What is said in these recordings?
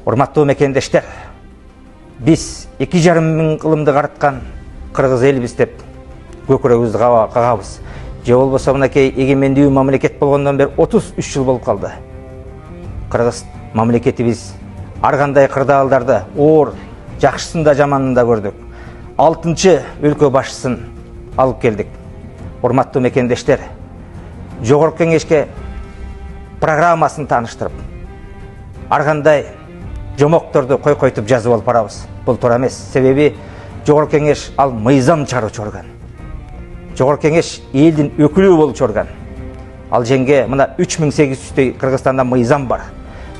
Урматтуу мекендештер, биз 2,5 миң кылымды карыткан кыргыз элбиз деп көкүрөгүбүздү кагабыз. Же болбосо мынакей эгемендүү мамлекет болгондон бери 33 жыл болуп калды. Кыргыз мамлекетибиз ар кандай кырдаалдарды, оор, жакшысын да жаманын да көрдүк. 6-чы өлкө башчысын алып келдик. Урматтуу мекендештер, Жогорку Кеңешке программасын тааныштырып, ар кандай жомокторду койкойтуп жазып алып барабыз. Бул туура эмес. Себеби Жогорку Кеңеш ал мыйзам чыгаруучу орган. Жогорку Кеңеш элдин өкүлү болчу орган. Ал женге мына 3800 Кыргызстанда мыйзам бар.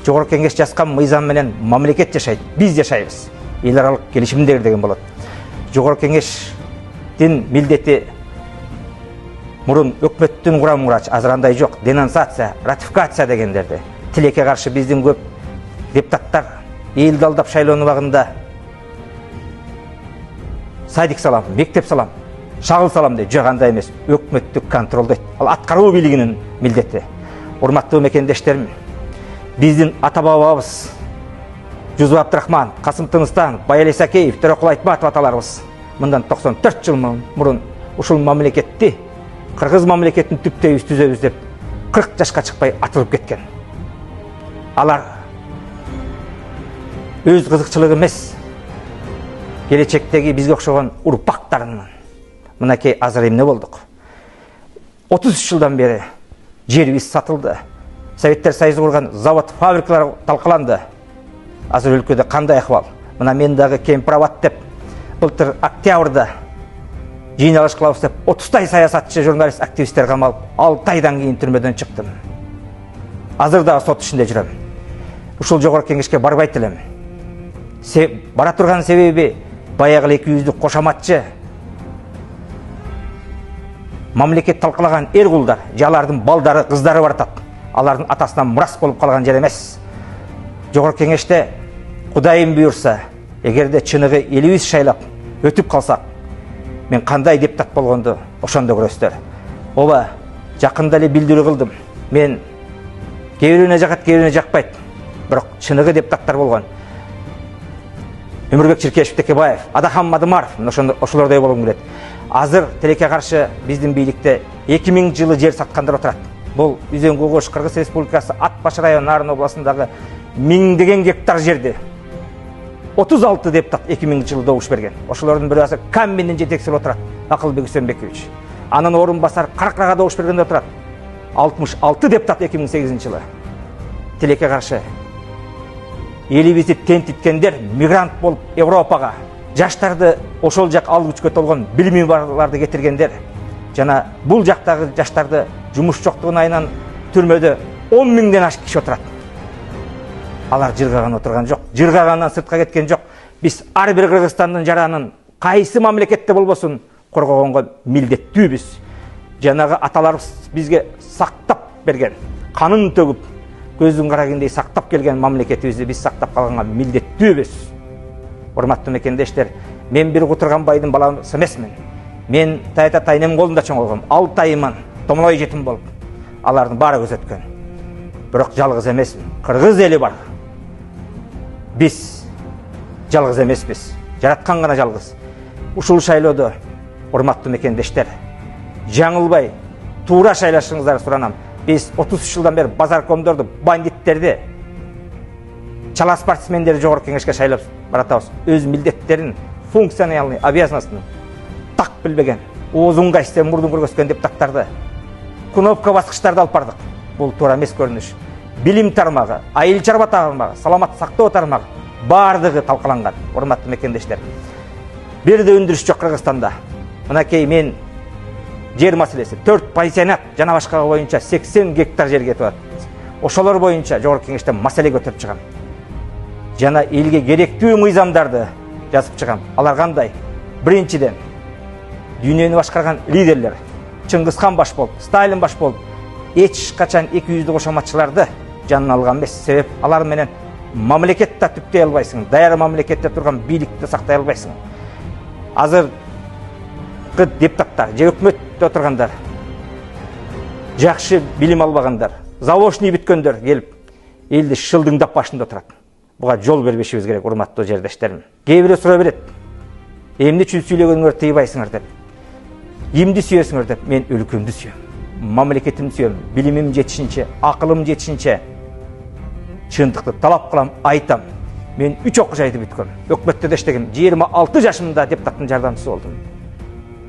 Жогорку Кеңеш жазган мыйзам менен мамлекет жашайт, биз жашайбыз. Эл аралык келишимдер деген болот. Жогорку Кеңештин милдети мурун өкмөттүн курамын курачу, азыр андай жок. Денонсация, ратификация дегендерди. Тилекке каршы биздин көп депутаттар элди алдап шайлоонун убагында садик салам, мектеп салам, шагыл салам дейт. Жок, андай эмес. Өкмөттүк контролдойт. Ал аткаруу бийлигинин милдети. Урматтуу мекендештерим, биздин ата бабабыз Жузуп Абдрахман, Касым Тыныстан, Баял Исакеев, Төрөкул Айтматов аталарыбыз мындан 94 жыл мурун ушул мамлекетти, кыргыз мамлекетин түптөйбүз, түзөбүз деп 40 жашка чыкпай атылып кеткен. Алар өз кызыкчылыгы эмес, келечектеги бизге окшогон урпактарынын мынакей азыр эмне болдук. 33 жылдан бери жерибиз сатылды. Советтер Союзу курган завод, фабрикалар талкаланды. Азыр өлкөдө кандай акыбал? Мына мен дагы Кемпирабад деп былтыр октябрда жыйналыш кылабыз деп 30 саясатчы, журналист, активисттер камалып, 6 айдан кийин түрмөдөн чыктым. Азыр дагы сот ишинде жүрөм. Ушул Жогорку Кеңешке барбайт элем. Бара турган себеби баягы 200 кошаматчы мамлекет талкалаган эр кулдар, жалардын балдары, кыздары баратат. Алардын атасынан мурас болуп калган жер эмес. Жогорку Кеңеште Кудайым буйрса, эгерде чыныгы элибиз шайлап өтүп калсак, мен кандай депутат болгонду ошондо көрөсүздөр. Ооба, жакында эле билдирүү кылдым. Мен кээ бирөөнө жакат, кээ бирөөнө жакпайт. Бирок чыныгы депутаттар болгон Өмүрбек Чиркешев, Текебаев, Адахан Мадымаров, ошолордой болгум келет. Азыр тилекке каршы биздин бийликте 2000 жылы жер саткандар отурат. Бул Үзөңгө кош Кыргыз Республикасы Ат Баш району Нарын областындагы миңдеген гектар жерди 36 депутат 2000 жылы добуш берген. Ошолордун бирөөсү Камбиндин жетекчиси отурат, Акылбек Үсөнбекович. Анын орун басары Каракрага добуш бергенде отурат. 66 депутат 2008 жылы. Тилекке каршы элибизди тентиткендер мигрант болуп Европага, жаштарды ошол жак алып күчкө толгон билими барларды кетиргендер, жана бул жактагы жаштарды жумуш жоктугунан түрмөдө 10 миңден ашык киши отурат. Алар жыргаган отурган жок, жыргагандан сыртка кеткен жок. Биз ар бир Кыргызстандын жаранын кайсы мамлекетте болбосун коргогонго милдеттүүбүз. Жанагы аталарыбыз бизге сактап берген, канын төгүп, көздүн карагындей сактап келген мамлекетибизди биз сактап калганга милдеттүүбүз. Урматтуу мекендештер, мен бир кутурган байдын баласы эмесмин. Мен тайнем колунда чоңойгом, 6 айыман, томолой жетим болуп, алардын баары көз өткөн. Бирок жалгыз эмесмин. Кыргыз эли бар. Биз жалгыз эмеспиз. Жараткан гана жалгыз. Ушул шайлоодо, урматтуу мекендештер, жаңылбай, туура шайлашыңыздарды суранам. Биз 33 жылдан бери базаркомдорду, бандиттерди, чала спортсмендерди Жогорку Кеңешке шайлап баратабыз. Өз милдеттерин, функционалный обязанностун так билбеген, оозун кайсы, мурдун көргөзгөн депутаттарды, кнопка баскычтарды алып бардык. Бул туура эмес көрүнүш. Билим тармагы, айыл чарба тармагы, саламат сактоо тармагы бардыгы талкаланган. Урматтуу мекендештер, бир да өндүрүш жок Кыргызстанда. Мынакей мен жер маселеси, 4 пансионат жана башка боюнча 80 гектар жер кетип атат. Ошолор боюнча Жогорку Кеңеште маселе көтөрүп чыгам. Жана элге керектүү мыйзамдарды жазып чыгам. Алар кандай? Биринчиден, дүйнөнү башкарган лидерлер, Чыңгызхан баш болуп, Сталин баш болуп, эч качан 200 кошаматчыларды жанына алган эмес. Себеп алар менен мамлекетти түптөй албайсың, даяр мамлекетте турган бийликти сактай албайсың. Азыр депутаттар, же өкмөттө отургандар, жакшы билим албагандар, заочный бүткөндөр келип элди шылдыңдап башында отурат. Буга жол бербешибиз керек, урматтуу жердештерим. Кээ бирөө сурай берет. Эмне үчүн сүйлөгөнгөр тыйбайсыңар деп. Кимди сүйөсүңөр деп. Мен өлкөмдү сүйөм. Мамлекетимди сүйөм. Билимим жетишинче, акылым жетишинче чындыкты талап кылам, айтам. Мен 3 окуш айтып бүткөм. Өкмөттө да иштегем. 26 жашымда депутаттын жардамчысы болдум.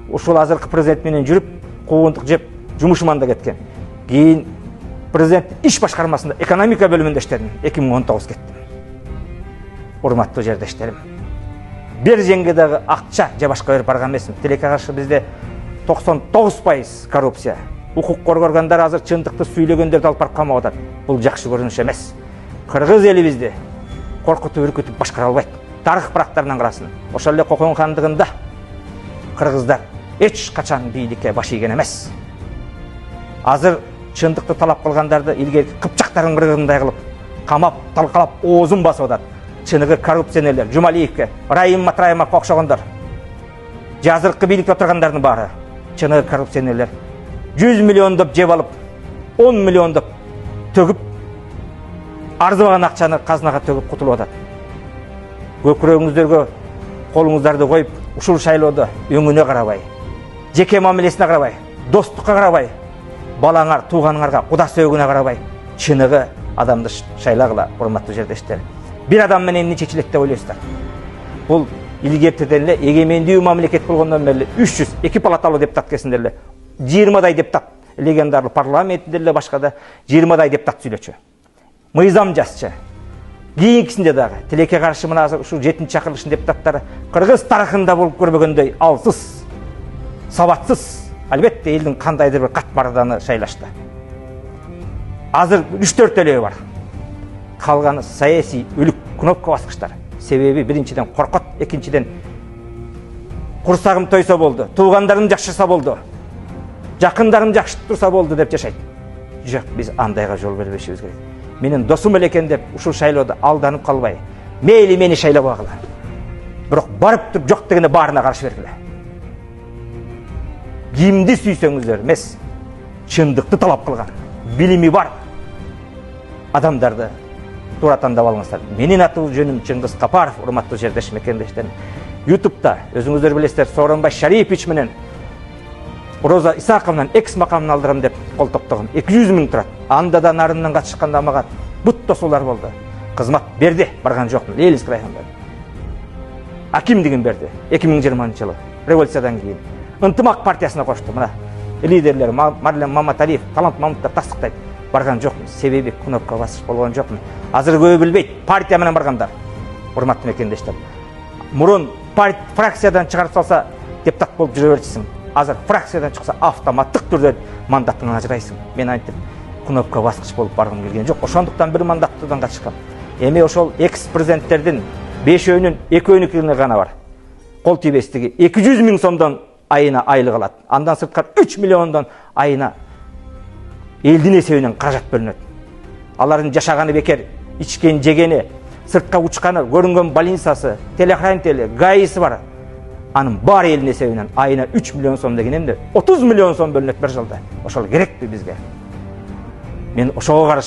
Ушул азыркы президент менен жүрүп, куугунтук жеп, жумушуман да кеткен. Кийин президент иш башкармасында экономика бөлүмүндө иштедим. 2019 кеттим. Урматтуу жердештерим. Бир жеңге дагы акча же башка берип барган эмесмин. Тилекке каршы бизде 99% коррупция. Укук коргоргандар азыр чындыкты сүйлөгөндөрдү алып барып камап атат. Бул жакшы көрүнүш эмес. Кыргыз эли бизди коркутуп үркүтүп башкара албайт. Тарых барактарынан карасын. Ошол эле Кокон хандыгында кыргыздар эч качан бийликке баш ийген эмес. Азыр чындыкты талап кылгандарды илгерки кыпчактарын кыргызындай кылып, камап, талкалап, оозун басып атат. Чыныгы коррупционерлер, Жумалиевке, Райым Матраевке окшогондор. Жазыркы бийликте отургандардын баары чыныгы коррупционерлер. 100 миллиондоп жеп алып, 10 миллиондоп төгүп, арзыбаган акчаны казынага төгүп кутулуп атат. Көкүрөгүңүздөргө колуңуздарды коюп, ушул шайлоодо өңүнө карабай, жеке мамилесине карабай, достукка карабай, балаңар, тууганыңарга, куда сөөгүнө карабай, чыныгы адамды шайлагыла, урматтуу жердештер. Бир адам менен эмне чечилет деп ойлойсуздар? Бул илгертеден эле эгемендүү мамлекет болгондон бери 302 палаталуу депутат кезинде эле 20дай депутат, легендарлы парламентинде эле башкада 20дай депутат сүйлөчү. Мыйзам жазчы. Кийинкисинде дагы тилекке каршы мына азыр ушул 7-чи чакырылыштын депутаттары кыргыз тарыхында болуп көрбөгөндөй алсыз, сабатсыз, албетте элдин кандайдыр бир катмарданы шайлашты. Азыр 3-4 элеби бар. Калганы саясий өлүк кнопка баскычтар. Себеби биринчиден коркот, экинчиден курсагым тойсо болду, туугандарым жакшырса болду, жакындарым жакшы турса болду деп жашайт. Жок, биз андайга жол бербешибиз керек. Менин досум эле экен деп ушул шайлоодо алданып калбай, мейли мени шайлабагыла. Бирок барып туруп жок дегенде баарына каршы бергиле. Кимди сүйсөңүздөр эмес, чындыкты талап кылган, билими бар адамдарды туура тандап алыңыздар. Менин атуу жөнүм Чыңгыз Капаров, урматтуу жердеш мекендештер. YouTube'да өзүңүздөр билесиздер, Сооронбай Шарипович менен Роза Исаковнан экс макамын алдырам деп кол топтогом. 200 000 турат. Анда да нарындан катышканда мага бут тосуулар болду. Кызмат берди, барган жокмун. Ленинск районунда. Акимдигин берди 2020-жылы революциядан кийин. Ынтымак партиясына кошту. Мына лидерлер Марлен Маматалиев, Талант Мамуттар тастыктайт. Барган жокмун. Себеби кнопка басып болгон жокмун. Азыр көбү билбейт. Партия менен баргандар. Урматтуу мекендештер. Мурун фракциядан чыгарып салса депутат болуп жүрө берчисиң. Азыр фракциядан чыкса автоматтык түрдө мандаттан ажырайсың. Мен айтып, кнопка баскыч болуп баргым келген жок. Ошондуктан бир мандаттан качкам. Эми ошол экс-президенттердин 5-өөнүн 2-өөнүкүнө гана бар. Кол тийбестиги 200 000 сомдон айына айлык алат. Андан сырткары 3 миллиондон айына элдин эсебинен каражат бөлүнөт. Алардын жашаганы бекер, ичкен, жегени, сыртка учканы, көрүнгөн больницасы, телохранители, гаиси бар. Анын бар элдин эсебинен айына 3 миллион сом деген эмне? 30 миллион сом бөлүнөт бир жылда. Ошол керекпи бизге? Мен ошого каршы